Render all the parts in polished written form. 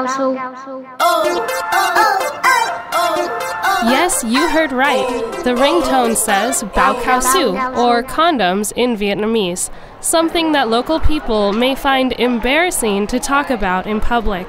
cao su. Yes, you heard right. The ringtone says bao cao su, or condoms in Vietnamese, something that local people may find embarrassing to talk about in public.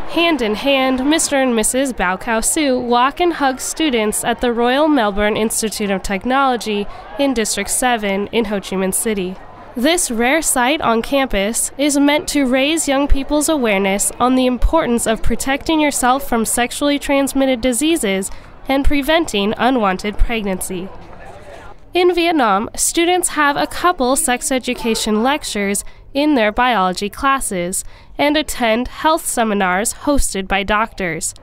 Hand in hand, Mr. and Mrs. Bao Cao Su walk and hug students at the Royal Melbourne Institute of Technology in District 7 in Ho Chi Minh City. This rare sight on campus is meant to raise young people's awareness on the importance of protecting yourself from sexually transmitted diseases and preventing unwanted pregnancy. In Vietnam, students have a couple sex education lectures in their biology classes and attend health seminars hosted by doctors.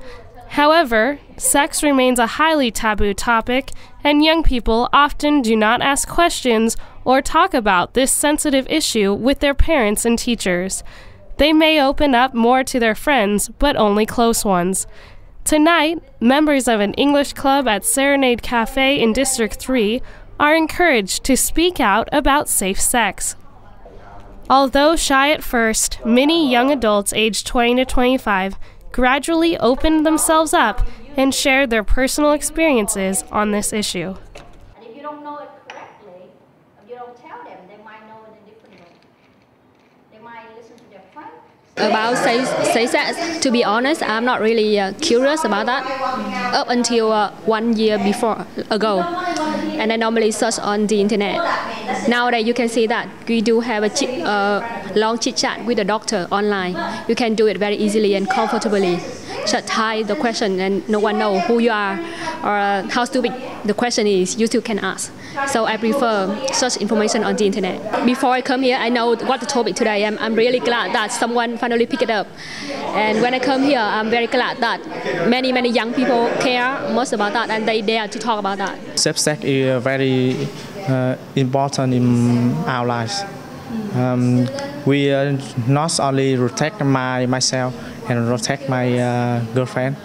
However, sex remains a highly taboo topic, and young people often do not ask questions or talk about this sensitive issue with their parents and teachers. They may open up more to their friends, but only close ones. Tonight, members of an English club at Serenade Cafe in District 3 are encouraged to speak out about safe sex. Although shy at first, many young adults aged 20 to 25 gradually opened themselves up and shared their personal experiences on this issue. And if you don't know it correctly, if you don't tell them, they might know it in a different way. They might listen to their friends. About safe sex, to be honest, I'm not really curious about that up until 1 year ago. And I normally search on the internet. Nowadays, you can see that we do have a long chit-chat with the doctor online. You can do it very easily and comfortably. Just type the question and no one knows who you are or how stupid the question is. You still can ask. So I prefer search information on the internet. Before I come here, I know what the topic today. I'm really glad that someone finally picked it up. And when I come here, I'm very glad that many young people care most about that and they dare to talk about that. Safe sex is very important in our lives. We not only protect myself and protect my girlfriend.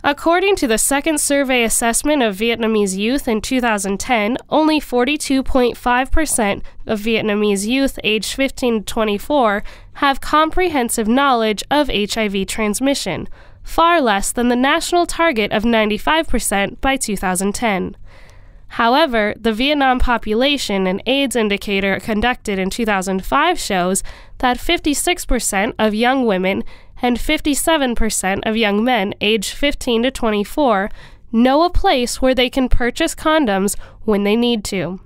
According to the second survey assessment of Vietnamese youth in 2010, only 42.5% of Vietnamese youth aged 15 to 24 have comprehensive knowledge of HIV transmission, far less than the national target of 95% by 2010. However, the Vietnam Population and AIDS Indicator conducted in 2005 shows that 56% of young women and 57% of young men aged 15 to 24 know a place where they can purchase condoms when they need to.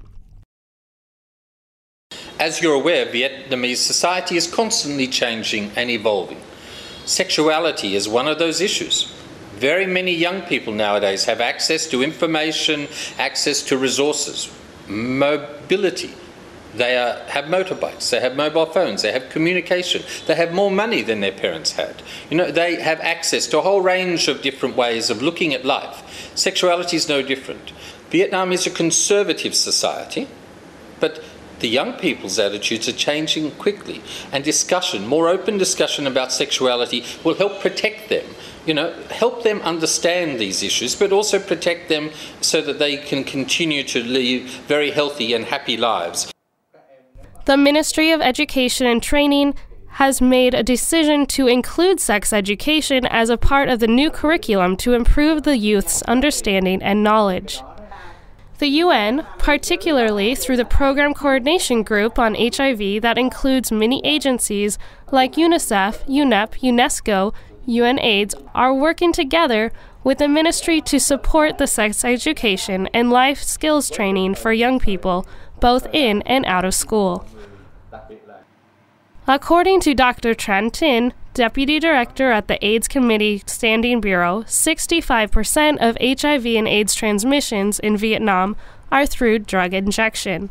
As you're aware, Vietnamese society is constantly changing and evolving. Sexuality is one of those issues. Very many young people nowadays have access to information, access to resources, mobility. They have motorbikes, they have mobile phones, they have communication, they have more money than their parents had. You know, they have access to a whole range of different ways of looking at life. Sexuality is no different. Vietnam is a conservative society, but the young people's attitudes are changing quickly, and discussion, more open discussion about sexuality will help protect them. You know, help them understand these issues, but also protect them so that they can continue to live very healthy and happy lives. The Ministry of Education and Training has made a decision to include sex education as a part of the new curriculum to improve the youth's understanding and knowledge. The UN, particularly through the Program Coordination Group on HIV that includes many agencies like UNICEF, UNEP, UNESCO, UNAIDS, are working together with the ministry to support the sex education and life skills training for young people, both in and out of school. According to Dr. Tran Tin, Deputy Director at the AIDS Committee Standing Bureau, 65% of HIV and AIDS transmissions in Vietnam are through drug injection.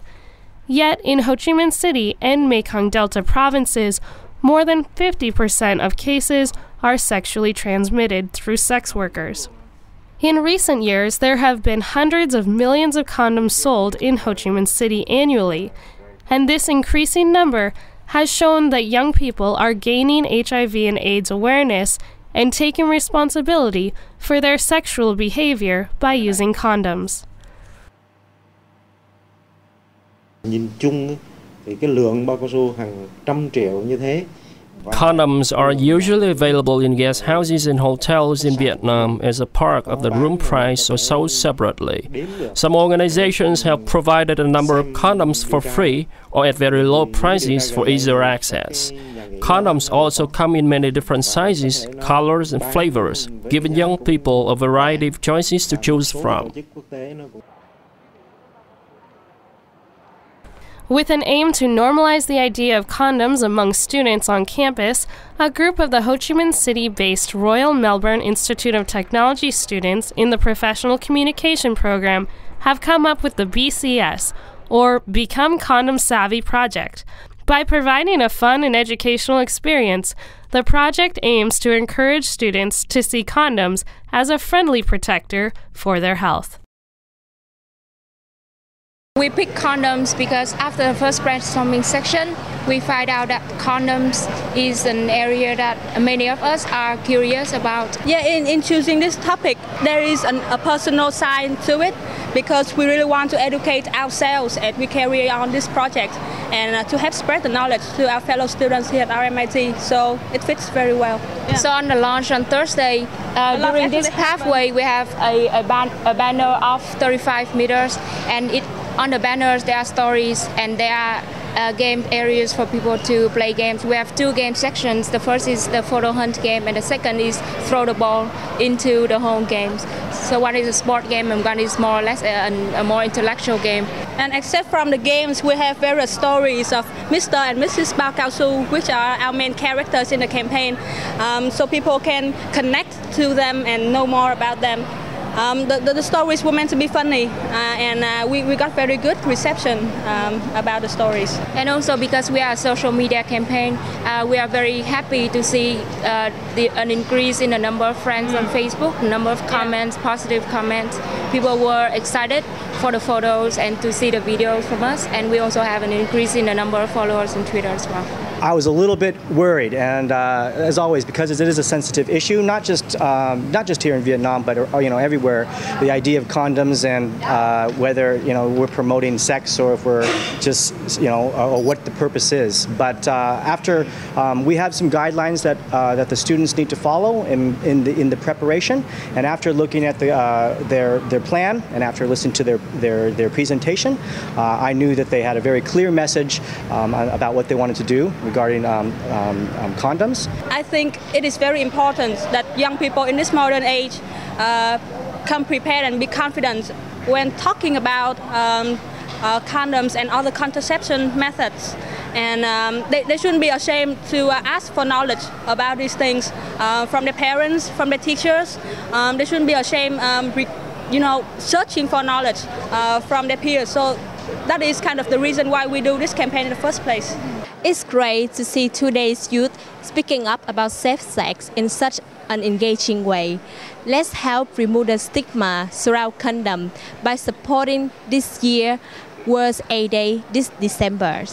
Yet in Ho Chi Minh City and Mekong Delta provinces, more than 50% of cases are sexually transmitted through sex workers. In recent years, there have been hundreds of millions of condoms sold in Ho Chi Minh City annually, and this increasing number has shown that young people are gaining HIV and AIDS awareness and taking responsibility for their sexual behavior by using condoms. Nhìn chung thì cái lượng bao cao su hàng trăm triệu như thế Condoms are usually available in guest houses and hotels in Vietnam as a part of the room price or sold separately. Some organizations have provided a number of condoms for free or at very low prices for easier access. Condoms also come in many different sizes, colors, and flavors, giving young people a variety of choices to choose from. With an aim to normalize the idea of condoms among students on campus, a group of the Ho Chi Minh City-based Royal Melbourne Institute of Technology students in the Professional Communication program have come up with the BCS, or Become Condom Savvy project. By providing a fun and educational experience, the project aims to encourage students to see condoms as a friendly protector for their health. We picked condoms because after the first brainstorming section, we find out that condoms is an area that many of us are curious about. Yeah, in choosing this topic, there is a personal side to it because we really want to educate ourselves as we carry on this project and to help spread the knowledge to our fellow students here at RMIT. So it fits very well. Yeah. So on the launch on Thursday, during this pathway, we have a banner of 35 meters, and on the banners there are stories and there are game areas for people to play games. We have two game sections. The first is the photo hunt game and the second is throw the ball into the home games. So one is a sport game and one is more or less a more intellectual game. And except from the games, we have various stories of Mr. and Mrs. Bao Cao Su, which are our main characters in the campaign, so people can connect to them and know more about them. The stories were meant to be funny, and we got very good reception about the stories. And also because we are a social media campaign, we are very happy to see an increase in the number of friends on Facebook, number of comments, positive comments. People were excited for the photos and to see the videos from us, and we also have an increase in the number of followers on Twitter as well. I was a little bit worried, and as always, because it is a sensitive issue, not just here in Vietnam, but everywhere. The idea of condoms and whether we're promoting sex or if we're just or what the purpose is. But after we have some guidelines that the students need to follow in the preparation, and after looking at their plan and after listening to their presentation, I knew that they had a very clear message about what they wanted to do regarding condoms. I think it is very important that young people in this modern age come prepared and be confident when talking about condoms and other contraception methods. And they shouldn't be ashamed to ask for knowledge about these things from their parents, from their teachers. They shouldn't be ashamed, searching for knowledge from their peers. So that is kind of the reason why we do this campaign in the first place. It's great to see today's youth speaking up about safe sex in such an engaging way. Let's help remove the stigma surrounding condom by supporting this year's World AIDS Day this December.